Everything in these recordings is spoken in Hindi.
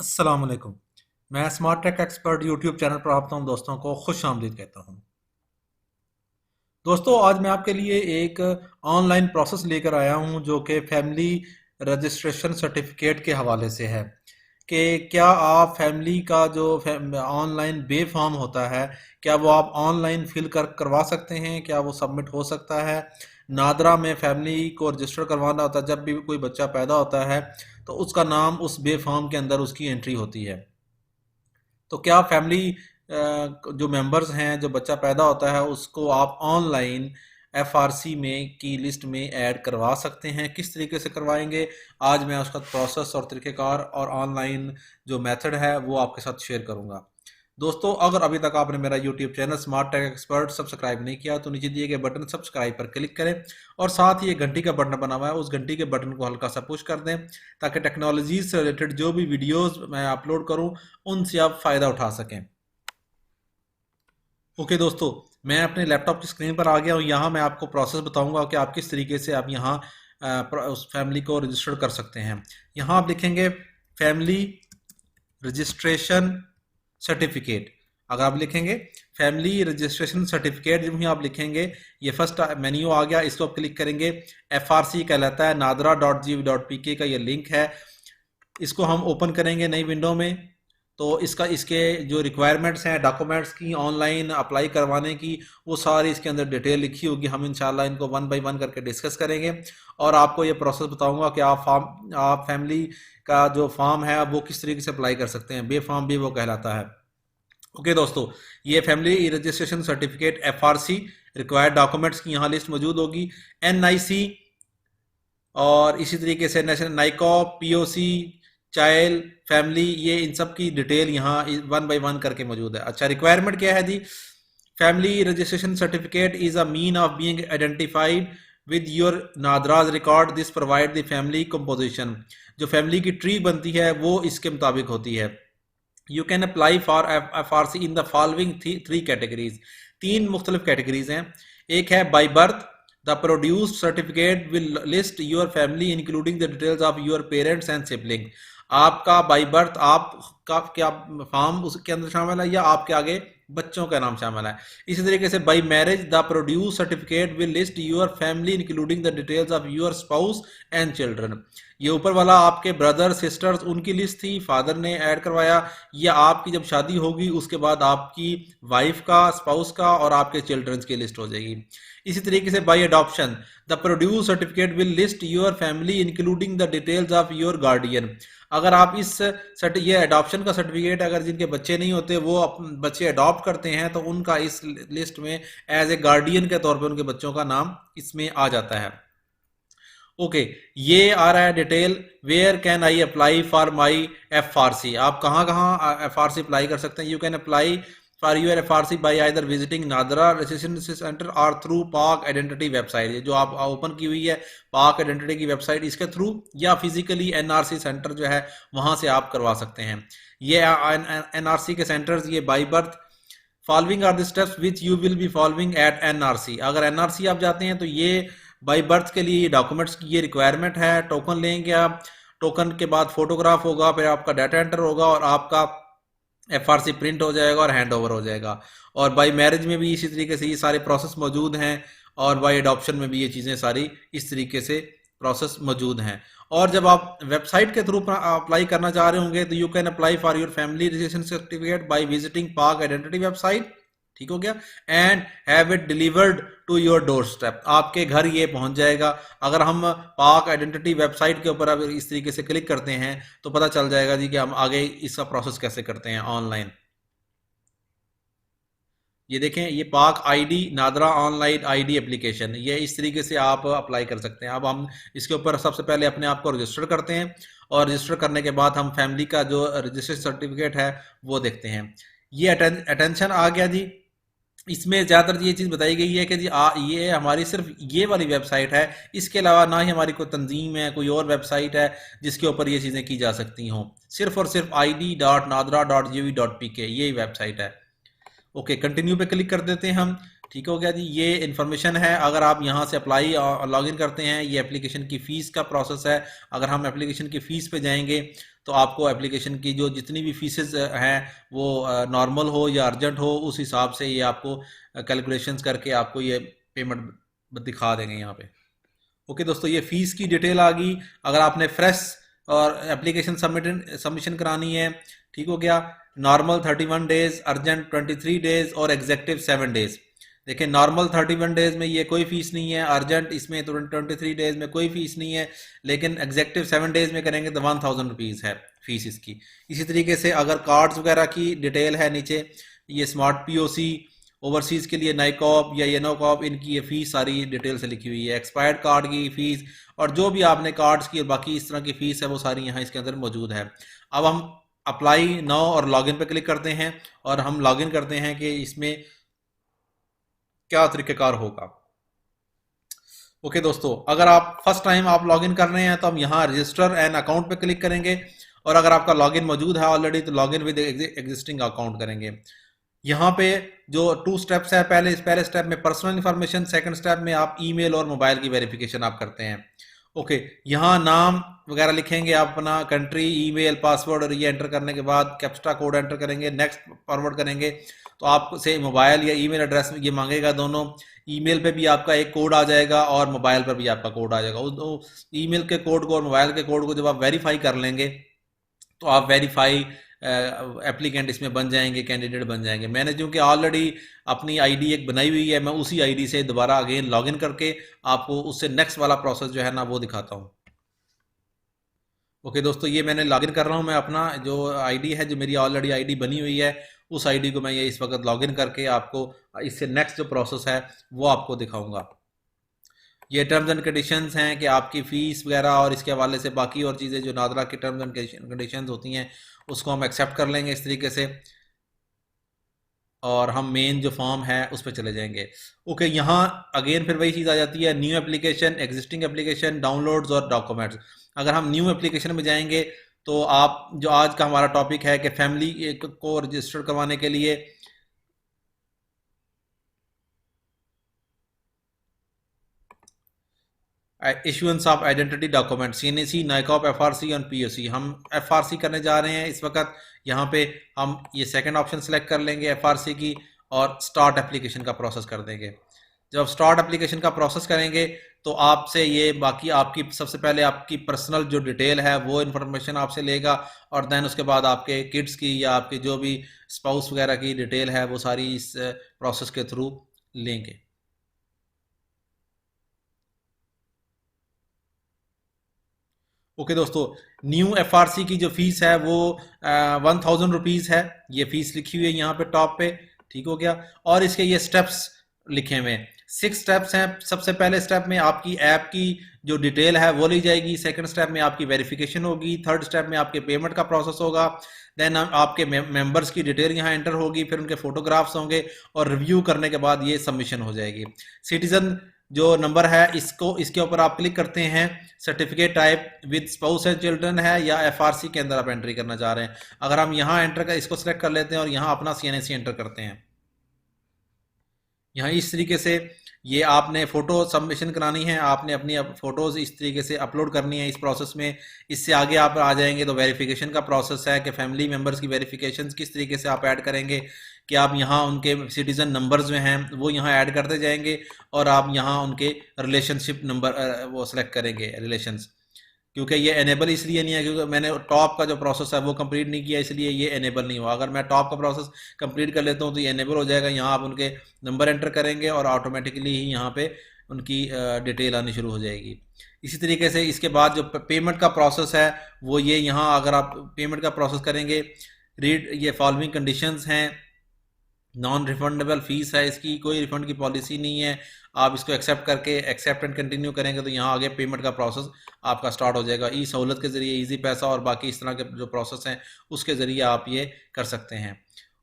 अस्सलाम वालेकुम। मैं smart tech expert YouTube channel पर आप तमाम दोस्तों को खुश आमदीद कहता हूँ। दोस्तों, आज मैं आपके लिए एक ऑनलाइन प्रोसेस लेकर आया हूँ जो कि फैमिली रजिस्ट्रेशन सर्टिफिकेट के हवाले से है कि क्या आप फैमिली का जो ऑनलाइन बे फॉर्म होता है, क्या वो आप ऑनलाइन फिल करवा सकते हैं, क्या वो सबमिट हो सकता है। नादरा में फैमिली को रजिस्टर करवाना होता है। जब भी कोई बच्चा पैदा होता है तो उसका नाम उस बे फॉर्म के अंदर उसकी एंट्री होती है। तो क्या फैमिली जो मेंबर्स हैं, जो बच्चा पैदा होता है उसको आप ऑनलाइन एफआरसी में की लिस्ट में ऐड करवा सकते हैं। किस तरीके से करवाएंगे, आज मैं उसका प्रोसेस और तरीक़ेकार और ऑनलाइन जो मेथड है वो आपके साथ शेयर करूंगा। दोस्तों, अगर अभी तक आपने मेरा YouTube channel smart tech expert subscribe नहीं किया तो नीचे दिए गए बटन सब्सक्राइब पर क्लिक करें और साथ ही एक घंटी का बटन बना हुआ है, उस घंटी के बटन को हल्का सा पुश कर दें ताकि टेक्नोलॉजी से रिलेटेड जो भी वीडियोस मैं अपलोड करूं उनसे आप फ़ायदा उठा सकें। ओके दोस्तों, मैं अपने लैपटॉप की स्क्रीन पर आ गया हूँ। यहाँ मैं आपको प्रोसेस बताऊंगा कि आप किस तरीके से आप यहाँ उस फैमिली को रजिस्टर कर सकते हैं। यहाँ आप लिखेंगे फैमिली रजिस्ट्रेशन सर्टिफिकेट। अगर आप लिखेंगे फैमिली रजिस्ट्रेशन सर्टिफिकेट, जब ही आप लिखेंगे ये फर्स्ट मेन्यू आ गया, इसको आप क्लिक करेंगे। एफआरसी कहलाता है, nadra.gov.pk का ये लिंक है। इसको हम ओपन करेंगे नई विंडो में। तो इसके जो रिक्वायरमेंट्स हैं डॉक्यूमेंट्स की ऑनलाइन अप्लाई करवाने की, वो सारी इसके अंदर डिटेल लिखी होगी। हम इंशाल्लाह इनको वन बाय वन करके डिस्कस करेंगे और आपको ये प्रोसेस बताऊंगा कि आप फैमिली का जो फॉर्म है वो किस तरीके से अप्लाई कर सकते हैं। बे फॉर्म भी वो कहलाता है। ओके दोस्तों, ये family registration certificate FRC required documents की यहाँ लिस्ट मौजूद होगी। एनआईसी और इसी तरीके से national NICOP, POC, child, family, ये इन सब की डिटेल यहाँ वन बाय वन करके मौजूद है। अच्छा, रिक्वायरमेंट क्या है जी? Family registration certificate is a mean of being identified with your NADRA's record. This provide the family composition. जो फैमिली की ट्री बनती है वो इसके मुताबिक होती है। You can apply for FRC in the following three categories. तीन मुख्तलिफ कैटेगरीज हैं। एक है by birth. The produced certificate will list your family including the details of your parents and sibling. आपका बाई बर्थ आपका क्या फॉर्म उसके अंदर शामिल है या आपके आगे बच्चों का नाम शामिल है। इसी तरीके से by marriage the produce certificate will list your family including the details of your spouse and children. ये ऊपर वाला आपके ब्रदर सिस्टर्स उनकी लिस्ट थी, फादर ने ऐड करवाया। ये आपकी जब शादी होगी उसके बाद आपकी वाइफ का, स्पाउस का और आपके चिल्ड्रंस की लिस्ट हो जाएगी। इसी तरीके से by adoption the produce certificate will list your family including the details of your guardian. अगर आप ये अडॉप्शन का सर्टिफिकेट, अगर जिनके बच्चे नहीं होते वो बच्चे अडॉप्ट करते हैं तो उनका इस लिस्ट में एज ए गार्डियन के तौर पे उनके बच्चों का नाम इसमें आ जाता है। ओके, ये आ रहा है detail. Where can I apply for my FRC. आप कहाँ कहाँ एफआरसी अप्लाई कर सकते हैं? You can apply for your FRC by either visiting NADRA registration centre और थ्रू पाक आइडेंटिटी वेबसाइट। ये जो आप ओपन की हुई है पाक आइडेंटिटी की वेबसाइट, इसके थ्रू, या फिजिकली एनआरसी सेंटर जो है वहां से आप करवा सकते हैं। ये एनआरसी के सेंटर्स, ये by birth. Following are the steps which you will be following at NRC. अगर एनआरसी आप जाते हैं तो ये बाई बर्थ के लिए डॉक्यूमेंट्स की ये रिक्वायरमेंट है। टोकन लेंगे आप, टोकन के बाद फोटोग्राफ होगा, फिर आपका डाटा एंटर होगा और आपका एफआरसी प्रिंट हो जाएगा और हैंड ओवर हो जाएगा। और बाई मैरिज में भी इसी तरीके से ये सारे प्रोसेस मौजूद हैं और बाई अडॉप्शन में भी ये चीज़ें सारी इस तरीके से प्रोसेस मौजूद हैं। और जब आप वेबसाइट के थ्रू अप्लाई करना चाह रहे होंगे तो you can apply for your family registration certificate by visiting Pak identity website. ठीक हो गया। And have it delivered to your doorstep. आपके घर ये पहुंच जाएगा। अगर हम पाक आइडेंटिटी वेबसाइट के ऊपर अगर इस तरीके से क्लिक करते हैं तो पता चल जाएगा जी कि हम आगे इसका प्रोसेस कैसे करते हैं ऑनलाइन। ये देखें, ये पाक ID NADRA online ID application, ये इस तरीके से आप अप्लाई कर सकते हैं। अब हम इसके ऊपर सबसे पहले अपने आप को रजिस्टर करते हैं और रजिस्टर करने के बाद हम फैमिली का जो रजिस्ट्रेशन सर्टिफिकेट है वो देखते हैं। ये अटेंशन आ गया जी। इसमें ज़्यादातर ये चीज़ बताई गई है कि जी ये हमारी सिर्फ ये वाली वेबसाइट है, इसके अलावा ना ही हमारी कोई तंजीम है, कोई और वेबसाइट है जिसके ऊपर ये चीज़ें की जा सकती हों। सिर्फ और सिर्फ id.nadra.gov.pk यही वेबसाइट है। ओके, कंटिन्यू पे क्लिक कर देते हैं हम। ठीक हो गया जी। ये इन्फॉर्मेशन है। अगर आप यहाँ से अप्लाई लॉगिन करते हैं, ये एप्लीकेशन की फ़ीस का प्रोसेस है। अगर हम एप्लीकेशन की फ़ीस पे जाएंगे तो आपको एप्लीकेशन की जो जितनी भी फीसेस हैं वो नॉर्मल हो या अर्जेंट हो, उस हिसाब से ये आपको कैलकुलेशंस करके आपको ये पेमेंट दिखा देंगे यहाँ पे। ओके दोस्तों, ये फीस की डिटेल आ गई। अगर आपने फ्रेश और एप्लीकेशन सबमिशन करानी है, ठीक हो गया। नॉर्मल 31 डेज, अर्जेंट 23 डेज और एग्जेक्टिव 7 डेज। देखिए नॉर्मल 31 डेज में ये कोई फीस नहीं है, अर्जेंट इसमें 23 डेज में कोई फीस नहीं है, लेकिन एग्जेक्टिव 7 डेज में करेंगे तो 1000 रुपीज़ है फीस इसकी। इसी तरीके से अगर कार्ड्स वगैरह की डिटेल है नीचे, ये स्मार्ट पीओसी, ओवरसीज़ के लिए नाइकॉप या येनोकॉप, इनकी ये फीस सारी डिटेल से लिखी हुई है। एक्सपायर्ड कार्ड की फीस और जो भी आपने कार्ड्स की और बाकी इस तरह की फीस है वो सारी यहाँ इसके अंदर मौजूद है। अब हम अप्लाई नाउ और लॉगिन पे क्लिक करते हैं और हम लॉगिन करते हैं कि इसमें क्या तरीक़ेकार होगा। ओके दोस्तों, अगर आप फर्स्ट टाइम आप लॉगिन कर रहे हैं तो हम यहाँ रजिस्टर एन अकाउंट पे क्लिक करेंगे, और अगर आपका लॉगिन मौजूद है ऑलरेडी तो लॉगिन विद एग्जिस्टिंग अकाउंट करेंगे। यहाँ पे जो 2 स्टेप्स है, पहले स्टेप में पर्सनल इंफॉर्मेशन, सेकंड स्टेप में आप ईमेल और मोबाइल की वेरिफिकेशन आप करते हैं। ओके, यहाँ नाम वगैरह लिखेंगे, आप अपना कंट्री, ईमेल, पासवर्ड और ये एंटर करने के बाद कैप्चा कोड एंटर करेंगे, नेक्स्ट फॉरवर्ड करेंगे तो आपसे मोबाइल या ईमेल एड्रेस ये मांगेगा दोनों। ईमेल पे भी आपका एक कोड आ जाएगा और मोबाइल पर भी आपका कोड आ जाएगा। उस ईमेल के कोड को और मोबाइल के कोड को जब आप वेरीफाई कर लेंगे तो आप वेरीफाई एप्लीकेंट इसमें बन जाएंगे, कैंडिडेट बन जाएंगे। मैंने चूँकि ऑलरेडी अपनी आईडी एक बनाई हुई है, मैं उसी आईडी से दोबारा अगेन लॉगिन करके आपको उससे नेक्स्ट वाला प्रोसेस जो है ना वो दिखाता हूँ। ओके दोस्तों, ये मैंने लॉगिन कर रहा हूँ, मैं अपना जो आईडी है, जो मेरी ऑलरेडी आईडी बनी हुई है, उस आईडी को मैं ये इस वक्त लॉगिन करके आपको इससे नेक्स्ट जो प्रोसेस है वो आपको दिखाऊंगा। ये टर्म्स एंड कंडीशंस हैं कि आपकी फ़ीस वगैरह और इसके हवाले से बाकी और चीज़ें जो नादरा की टर्म्स एंड कंडीशंस होती हैं उसको हम एक्सेप्ट कर लेंगे इस तरीके से, और हम मेन जो फॉर्म है उस पर चले जाएंगे। ओके, यहाँ अगेन फिर वही चीज़ आ जाती है, new application, existing application, downloads और डॉक्यूमेंट्स। अगर हम न्यू एप्लीकेशन में जाएंगे तो आप जो आज का हमारा टॉपिक है कि फैमिली को रजिस्टर करवाने के लिए issuance of identity document, CNIC, NICOP, FRC और पीओसी। हम एफआरसी करने जा रहे हैं इस वक्त। यहाँ पे हम ये सेकंड ऑप्शन सेलेक्ट कर लेंगे एफआरसी की और स्टार्ट एप्लीकेशन का प्रोसेस कर देंगे। जब स्टार्ट एप्लीकेशन का प्रोसेस करेंगे तो आपसे ये बाकी आपकी सबसे पहले आपकी पर्सनल जो डिटेल है वो इन्फॉर्मेशन आपसे लेगा, और देन उसके बाद आपके किड्स की या आपके जो भी स्पाउस वगैरह की डिटेल है वो सारी इस प्रोसेस के थ्रू लेंगे। ओके दोस्तों, न्यू एफआरसी की जो फीस है वो 1000 रुपीज़ है, ये फीस लिखी हुई है यहाँ पे टॉप पे, ठीक हो गया। और इसके ये स्टेप्स लिखे हुए हैं, 6 स्टेप्स हैं। सबसे पहले स्टेप में आपकी ऐप की जो डिटेल है वो ली जाएगी, सेकंड स्टेप में आपकी वेरिफिकेशन होगी, थर्ड स्टेप में आपके पेमेंट का प्रोसेस होगा, देन आपके मेंबर्स की डिटेल यहाँ एंटर होगी, फिर उनके फोटोग्राफ्स होंगे और रिव्यू करने के बाद ये सबमिशन हो जाएगी। सिटीजन जो नंबर है इसको इसके ऊपर आप क्लिक करते हैं, certificate type with spouse and children है या एफआरसी के अंदर आप एंट्री करना चाह रहे हैं। अगर हम यहाँ एंटर कर इसको सिलेक्ट कर लेते हैं और यहाँ अपना सीएनसी एंटर करते हैं, यहाँ इस तरीके से ये आपने फ़ोटो सबमिशन करानी है, आपने अपनी फ़ोटोज़ इस तरीके से अपलोड करनी है इस प्रोसेस में। इससे आगे आप आ जाएंगे तो वेरिफिकेशन का प्रोसेस है कि फैमिली मेम्बर्स की वेरिफिकेशन किस तरीके से आप ऐड करेंगे, कि आप यहाँ उनके सिटीज़न नंबर्स जो हैं वो यहाँ ऐड करते जाएंगे और आप यहाँ उनके रिलेशनशिप नंबर वो सेलेक्ट करेंगे रिलेशंस। क्योंकि ये एनेबल इसलिए नहीं है क्योंकि मैंने टॉप का जो प्रोसेस है वो कंप्लीट नहीं किया, इसलिए ये एनेबल नहीं हुआ। अगर मैं टॉप का प्रोसेस कंप्लीट कर लेता हूँ तो ये एनेबल हो जाएगा। यहाँ आप उनके नंबर एंटर करेंगे और ऑटोमेटिकली ही यहाँ पे उनकी डिटेल आनी शुरू हो जाएगी। इसी तरीके से इसके बाद जो पेमेंट का प्रोसेस है वो ये यहाँ अगर आप पेमेंट का प्रोसेस करेंगे, रीड ये फॉलोइंग कंडीशंस हैं, नॉन रिफंडेबल फीस है, इसकी कोई रिफंड की पॉलिसी नहीं है। आप इसको एक्सेप्ट करके एक्सेप्ट एंड कंटिन्यू करेंगे तो यहाँ आगे पेमेंट का प्रोसेस आपका स्टार्ट हो जाएगा। ई सहूलत के ज़रिए, इजी पैसा और बाकी इस तरह के जो प्रोसेस हैं उसके ज़रिए आप ये कर सकते हैं।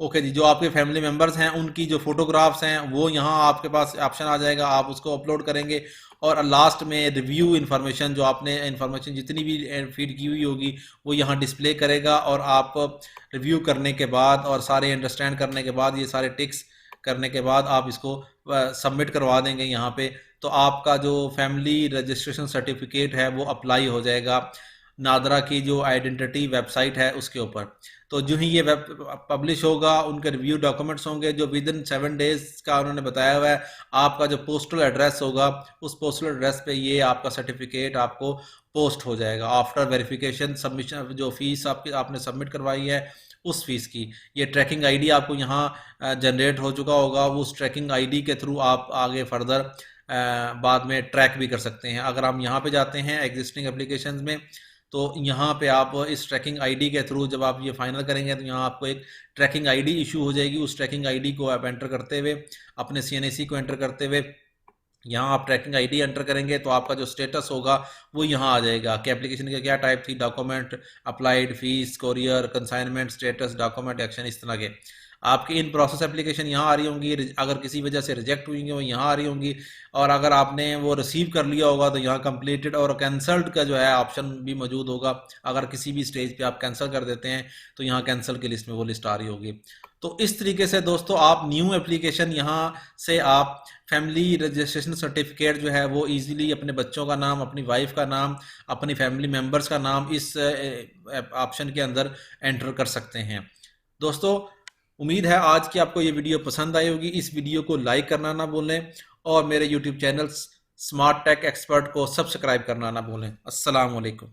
ओके जी, जो आपके फैमिली मेम्बर्स हैं उनकी जो फोटोग्राफ्स हैं वो यहाँ आपके पास ऑप्शन आ जाएगा, आप उसको अपलोड करेंगे और लास्ट में रिव्यू इन्फॉर्मेशन, जो आपने इन्फॉर्मेशन जितनी भी फीड की हुई होगी वो यहाँ डिस्प्ले करेगा, और आप रिव्यू करने के बाद और सारे अंडरस्टैंड करने के बाद ये सारे टिक्स करने के बाद आप इसको सबमिट करवा देंगे यहाँ पे, तो आपका जो फैमिली रजिस्ट्रेशन सर्टिफिकेट है वो अप्लाई हो जाएगा। नादरा की जो आइडेंटिटी वेबसाइट है उसके ऊपर। तो जो ही ये वेब पब्लिश होगा, उनके रिव्यू डॉक्यूमेंट्स होंगे जो विद इन 7 डेज का उन्होंने बताया हुआ है। आपका जो पोस्टल एड्रेस होगा, उस पोस्टल एड्रेस पे ये आपका सर्टिफिकेट आपको पोस्ट हो जाएगा आफ्टर वेरिफिकेशन सबमिशन। जो फीस आपने सबमिट करवाई है उस फीस की, ये ट्रैकिंग आईडी आपको यहाँ जनरेट हो चुका होगा। उस ट्रैकिंग आईडी के थ्रू आप आगे फर्दर बाद में ट्रैक भी कर सकते हैं। अगर हम यहाँ पे जाते हैं एग्जिस्टिंग एप्लीकेशंस में, तो यहाँ पे आप इस ट्रैकिंग आईडी के थ्रू जब आप ये फाइनल करेंगे तो यहाँ आपको एक ट्रैकिंग आईडी इशू हो जाएगी। उस ट्रैकिंग आईडी को आप एंटर करते हुए, अपने CNAC को एंटर करते हुए, यहाँ आप ट्रैकिंग आईडी एंटर करेंगे तो आपका जो स्टेटस होगा वो यहाँ आ जाएगा कि एप्लीकेशन की क्या टाइप थी, document applied, fees, courier, consignment, status, document, action, इस तरह के आपकी इन प्रोसेस एप्लीकेशन यहाँ आ रही होंगी। अगर किसी वजह से रिजेक्ट हुई वो यहाँ आ रही होंगी, और अगर आपने वो रिसीव कर लिया होगा तो यहाँ कंप्लीटेड और कैंसल्ड का जो है ऑप्शन भी मौजूद होगा। अगर किसी भी स्टेज पे आप कैंसिल कर देते हैं तो यहाँ कैंसिल की लिस्ट में वो लिस्ट आ रही होगी। तो इस तरीके से दोस्तों आप न्यू एप्लीकेशन यहाँ से आप फैमिली रजिस्ट्रेशन सर्टिफिकेट जो है वो इजीली अपने बच्चों का नाम, अपनी वाइफ का नाम, अपनी फैमिली मेम्बर्स का नाम इस ऑप्शन के अंदर एंटर कर सकते हैं। दोस्तों उम्मीद है आज की आपको ये वीडियो पसंद आई होगी। इस वीडियो को लाइक करना ना भूलें और मेरे YouTube channel smart tech expert को सब्सक्राइब करना ना भूलें। अस्सलाम वालेकुम।